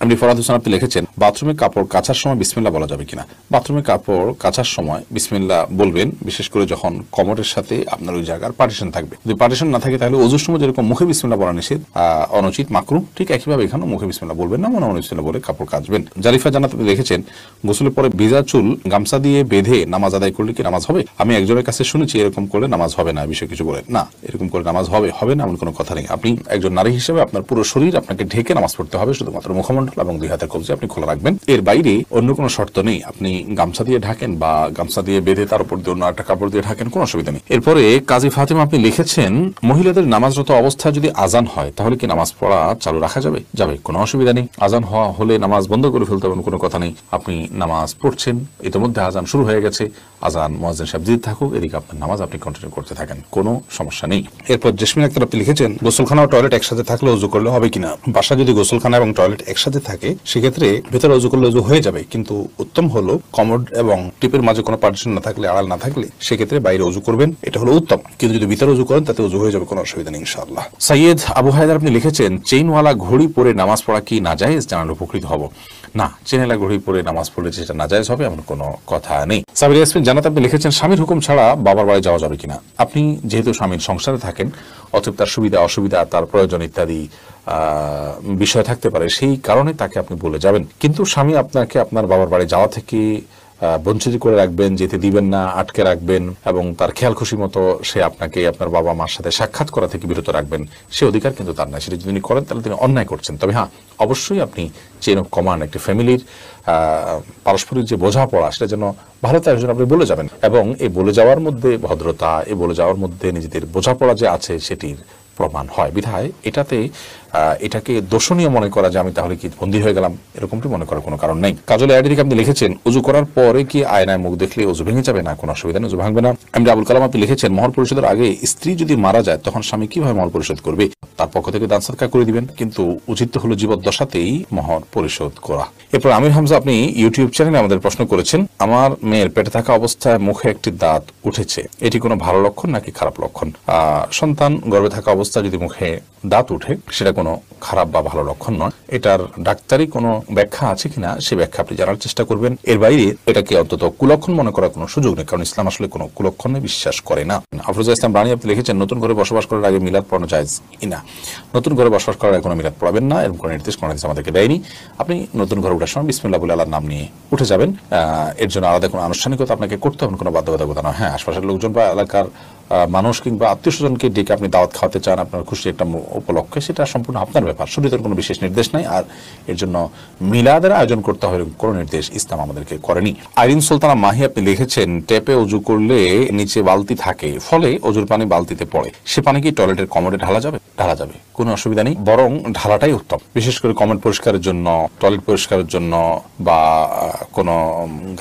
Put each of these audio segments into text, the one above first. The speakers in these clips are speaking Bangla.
আপনি ফরহাদ হোসেন আপনি লিখেছেন বাথরুমে কাপড় কাচার সময় বিসমিল্লাহ বলা যাবে কিনা। বাথরুমে কাপড় কাচার সময় বিসমিল্লাহ বলবেন, বিশেষ করে যখন কমোডের সাথে আপনার ওই জায়গার পার্টিশন থাকবে। যদি পার্টিশন না থাকে তাহলে ওযুর সময় যেরকম মুখে বিসমিল্লাহ বলা নিষেধ, অনুচিত, মাকরুহ, ঠিক একইভাবে এখানে মুখে বিসমিল্লাহ বলবেন না, মনে মনে বিসমিল্লাহ বলে কাপড় কাচবেন। জারিফা জান্নাত আপনি লিখেছেন গোসলের পরে ভিজা চুল গামছা দিয়ে বেঁধে নামাজ আদায় করলে কি নামাজ হবে? আমি একজনের কাছে শুনেছি এরকম করলে নামাজ হবে না, বিষয়ে কিছু বলেন না। এরকম করে নামাজ হবে না এমন কোনো কথা নেই। আপনি একজন নারী হিসেবে আপনার পুরো শরীর আপনাকে ঢেকে নামাজ পড়তে হবে, শুধুমাত্র মুখমণ্ডল এবং দুই হাতের কবজি আপনি খোলা রাখবেন। এর বাইরে অন্য কোনো শর্ত নেই। আপনি গামছা দিয়ে ঢাকেন বা গামছা দিয়ে বেঁধে তার উপর দিয়ে অন্য একটা কাপড় দিয়ে ঢাকেন, কোনো অসুবিধা নেই। এরপরে কাজী ফাতেমা আপনি লিখেছেন মহিলাদের নামাজরত অবস্থায় যদি আজান হয় তাহলে কি নামাজ পড়া চালু রাখা যাবে? যাবে, কোনো অসুবিধা নেই। আজান হওয়া হলে নামাজ বন্ধ করে ফেলতে হবে, কোনো কথা নেই। আপনি নামাজ পড়ছেন, ইতিমধ্যে আজান শুরু হয়ে গেছে, আজান মুয়াজ্জিন সাহেব দিতে থাকুক, এদিকে আপনার নামাজ আপনি কন্টিনিউ করতে থাকেন, কোনো সমস্যা নেই। এরপর জেসমিন আক্তার আপনি লিখেছেন গোসলখানা ও টয়লেট একসাথে থাকলে ওযু করলে হবে কিনা। বাসা যদি গোসলখানা এবং টয়লেট একসাথে থাকে সেক্ষেত্রে ভেতরে ওযু করলে ওযু হয়ে যাবে, কিন্তু উত্তম হলো কমোড এবং টিপের মাঝে কোনো পার্টিশন না থাকলে, আড়াল না থাকলে সেক্ষেত্রে বাইরে ওযু করবেন, এটা হলো উত্তম। কিন্তু যদি ভিতরে ওযু করেন তাতে ওযু হয়ে যাবে, কোনো অসুবিধা নেই ইনশাআল্লাহ। সৈয়দ আবু হায়দার আপনি লিখেছেন চেইনওয়ালা ঘড়ি পরে নামাজ পড়া কি নাজায়েজ? জানালে উপকৃত হব। না, চেইনওয়ালা ঘড়ি পরে নামাজ পড়লে যেটা নাজায়েজ হবে এমন কোনো কথা নেই। সাবির ইয়াসমিন জান্নাত আপনি লিখেছেন স্বামীর হুকুম ছাড়া বাবার বাড়ি যাওয়া যাবে কিনা। আপনি যেহেতু স্বামীর সংসারে থাকেন, অতএব তার সুবিধা অসুবিধা, তার প্রয়োজন ইত্যাদি বিষয় থাকতে পারে, সেই কারণে তাকে আপনি বলে যাবেন। কিন্তু স্বামী আপনাকে আপনার বাবার বাড়ি যাওয়া থেকে বঞ্চিত করে রাখবেন, যেতে দিবেন না, আটকে রাখবেন এবং তার খেয়াল খুশি মতো সে আপনাকে আপনার বাবা মার সাথে সাক্ষাৎ করা থেকে বিরত রাখবেন, সে অধিকার কিন্তু তার নাই। সেটা যদি তিনি করেন তাহলে তিনি অন্যায় করছেন। তবে হ্যাঁ, অবশ্যই আপনি চেইন অফ কমান্ড, একটি ফ্যামিলির পারস্পরিক যে বোঝাপড়া সেটা যেন ভালো তার জন্য আপনি বলে যাবেন, এবং এই বলে যাওয়ার মধ্যে ভদ্রতা, এই বলে যাওয়ার মধ্যে নিজেদের বোঝাপড়া যে আছে সেটির প্রমাণ হয়। বিধায় এটাকে দোষণীয় মনে করা যে আমি তাহলে কি বন্দী হয়ে গেলাম, এরকমটি মনে করার কোনো কারণ নেই। কাজল আইডি থেকে আপনি লিখেছেন ওযু করার পরে কি আয়নায় মুখ দেখলে ওযু ভেঙে যাবে? না, কোনো অসুবিধা নেই, ওযু ভাঙবে না। আমি আবুল কালাম আপনি লিখেছেন মহর পরিশোধের আগে স্ত্রী যদি মারা যায় তখন স্বামী কিভাবে মহর পরিশোধ করবে? তার পক্ষ থেকে দান সদকা করে দিবেন, কিন্তু উচিত হলো জীবদ্দশাতেই মহর পরিশোধ করা। এরপর আমির হামজা আপনি ইউটিউব চ্যানেলে আমাদের প্রশ্ন করেছেন আমার মেয়ের পেটে থাকা অবস্থায় মুখে একটি দাঁত উঠেছে, এটি কোনো ভালো লক্ষণ নাকি খারাপ লক্ষণ? সন্তান গর্ভে থাকা অবস্থায় যদি মুখে দাঁত উঠে সেটা কোনো খারাপ বা ভালো লক্ষণ নয়। এটার ডাক্তারি কোনো ব্যাখ্যা আছে কিনা সে ব্যাখ্যা আপনি জানার চেষ্টা করবেন। এর বাইরে এটাকে অন্তত কুলক্ষণ মনে করার কোনো সুযোগ নেই, কারণ ইসলাম আসলে কোনো কুলক্ষণে বিশ্বাস করে না। আফরোজা ইসলাম রানী আপনি লিখেছেন নতুন ঘরে বসবাস করার আগে মিলাদ পড়ানো জায়েজ কিনা। নতুন ঘরে বসবাস করার আগে কোনো মিলাদ পড়াবেন না, এরকম কোনো নির্দেশ আমাদেরকে দেয়নি। আপনি নতুন ঘরে ওঠার সময় বিসমিল্লাহ বলে আল্লাহর নাম নিয়ে উঠে যাবেন। এর জন্য আলাদা কোনো আনুষ্ঠানিকতা আপনাকে করতে হবে, কোনো বাধ্যবাধকতা নয়। হ্যাঁ, আশপাশের লোকজন বা এলাকার মানুষ কিংবা আত্মীয় স্বজনকে ডেকে আপনি দাওয়াত খাওয়াতে চান আপনার খুশি একটা উপলক্ষে, সেটা সম্পূর্ণ আপনার ব্যাপার, শরীয়তের কোনো বিশেষ নির্দেশ নাই। আর এর জন্য মিলাদের আয়োজন করতে হবে কোনো নির্দেশ ইসলাম আমাদেরকে করেনি। আইরিন সুলতানা মাহি আপনি লিখেছেন ট্যাপে ওযু করলে নিচে বালতি থাকে, ফলে ওযুর পানি বালতিতে পড়ে, সে পানি কি টয়লেটের কমোডে ঢালা যাবে? ঢালা যাবে, কোনো অসুবিধা নেই, বরং ঢালাটাই উত্তম। বিশেষ করে কমোড পরিষ্কারের জন্য, টয়লেট পরিষ্কারের জন্য বা কোনো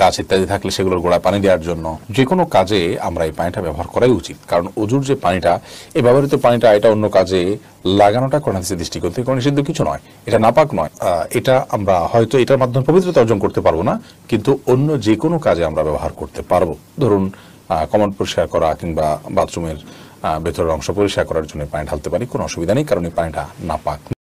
গাছ ইত্যাদি থাকলে সেগুলোর গোড়ায় পানি দেওয়ার জন্য, যে কোনো কাজে আমরা এই পানিটা ব্যবহার করাই উচিত। কারণ ওযুর যে পানিটা, এই ব্যবহৃত পানিটা, এটা অন্য কাজে লাগানোটা কোরআন হাদিসের দৃষ্টিকোণ থেকে কোনো নিষিদ্ধ কিছু নয়, এটা নাপাক নয়। এটা আমরা হয়তো এটার মাধ্যমে পবিত্রতা অর্জন করতে পারবো না, কিন্তু অন্য যে কোনো কাজে আমরা ব্যবহার করতে পারবো। ধরুন কমোড পরিষ্কার করা কিংবা বাথরুমের ভেতরের অংশ পরিষ্কার করার জন্য পানি ঢালতে পারি, কোনো অসুবিধা নেই, কারণ এই পানিটা নাপাক।